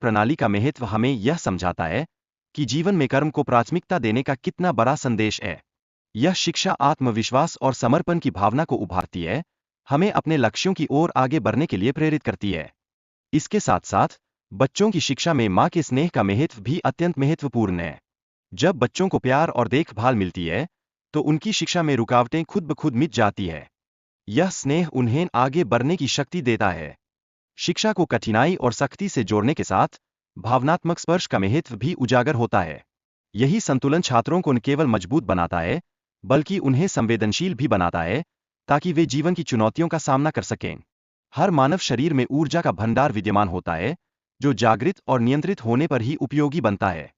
प्रणाली का महत्व हमें यह समझाता है कि जीवन में कर्म को प्राथमिकता देने का कितना बड़ा संदेश है। यह शिक्षा आत्मविश्वास और समर्पण की भावना को उभारती है, हमें अपने लक्ष्यों की ओर आगे बढ़ने के लिए प्रेरित करती है। इसके साथ साथ बच्चों की शिक्षा में माँ के स्नेह का महत्व भी अत्यंत महत्वपूर्ण है। जब बच्चों को प्यार और देखभाल मिलती है, तो उनकी शिक्षा में रुकावटें खुद ब खुद मिट जाती है। यह स्नेह उन्हें आगे बढ़ने की शक्ति देता है। शिक्षा को कठिनाई और सख्ती से जोड़ने के साथ भावनात्मक स्पर्श का महत्व भी उजागर होता है। यही संतुलन छात्रों को न केवल मजबूत बनाता है, बल्कि उन्हें संवेदनशील भी बनाता है, ताकि वे जीवन की चुनौतियों का सामना कर सकें। हर मानव शरीर में ऊर्जा का भंडार विद्यमान होता है, जो जागृत और नियंत्रित होने पर ही उपयोगी बनता है।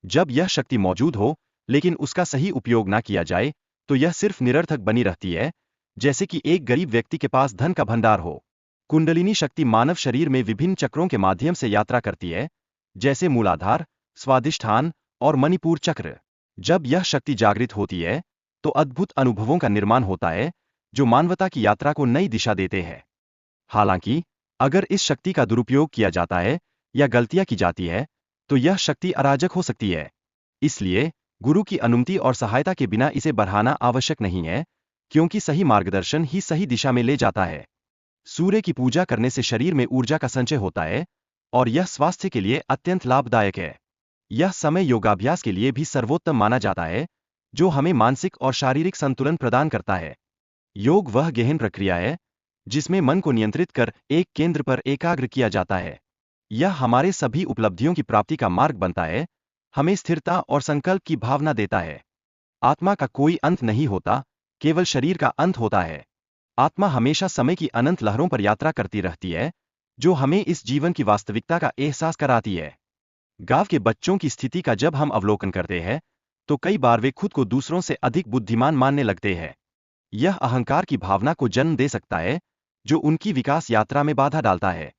जब यह शक्ति मौजूद हो, लेकिन उसका सही उपयोग ना किया जाए, तो यह सिर्फ निरर्थक बनी रहती है, जैसे कि एक गरीब व्यक्ति के पास धन का भंडार हो। कुंडलिनी शक्ति मानव शरीर में विभिन्न चक्रों के माध्यम से यात्रा करती है, जैसे मूलाधार, स्वादिष्ठान और मणिपुर चक्र। जब यह शक्ति जागृत होती है, तो अद्भुत अनुभवों का निर्माण होता है, जो मानवता की यात्रा को नई दिशा देते हैं। हालांकि, अगर इस शक्ति का दुरुपयोग किया जाता है या गलतियां की जाती है, तो यह शक्ति अराजक हो सकती है। इसलिए, गुरु की अनुमति और सहायता के बिना इसे बढ़ाना आवश्यक नहीं है, क्योंकि सही मार्गदर्शन ही सही दिशा में ले जाता है। सूर्य की पूजा करने से शरीर में ऊर्जा का संचय होता है, और यह स्वास्थ्य के लिए अत्यंत लाभदायक है। यह समय योगाभ्यास के लिए भी सर्वोत्तम माना जाता है, जो हमें मानसिक और शारीरिक संतुलन प्रदान करता है। योग वह गहन प्रक्रिया है, जिसमें मन को नियंत्रित कर एक केंद्र पर एकाग्र किया जाता है। यह हमारे सभी उपलब्धियों की प्राप्ति का मार्ग बनता है, हमें स्थिरता और संकल्प की भावना देता है। आत्मा का कोई अंत नहीं होता, केवल शरीर का अंत होता है। आत्मा हमेशा समय की अनंत लहरों पर यात्रा करती रहती है, जो हमें इस जीवन की वास्तविकता का एहसास कराती है। गांव के बच्चों की स्थिति का जब हम अवलोकन करते हैं, तो कई बार वे खुद को दूसरों से अधिक बुद्धिमान मानने लगते हैं। यह अहंकार की भावना को जन्म दे सकता है, जो उनकी विकास यात्रा में बाधा डालता है।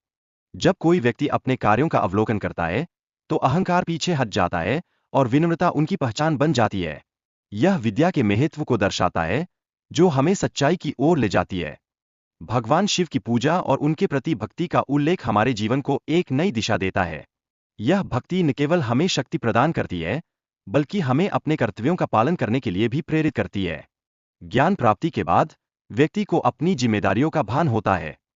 जब कोई व्यक्ति अपने कार्यों का अवलोकन करता है, तो अहंकार पीछे हट जाता है और विनम्रता उनकी पहचान बन जाती है। यह विद्या के महत्व को दर्शाता है, जो हमें सच्चाई की ओर ले जाती है। भगवान शिव की पूजा और उनके प्रति भक्ति का उल्लेख हमारे जीवन को एक नई दिशा देता है। यह भक्ति न केवल हमें शक्ति प्रदान करती है, बल्कि हमें अपने कर्तव्यों का पालन करने के लिए भी प्रेरित करती है। ज्ञान प्राप्ति के बाद व्यक्ति को अपनी जिम्मेदारियों का भान होता है।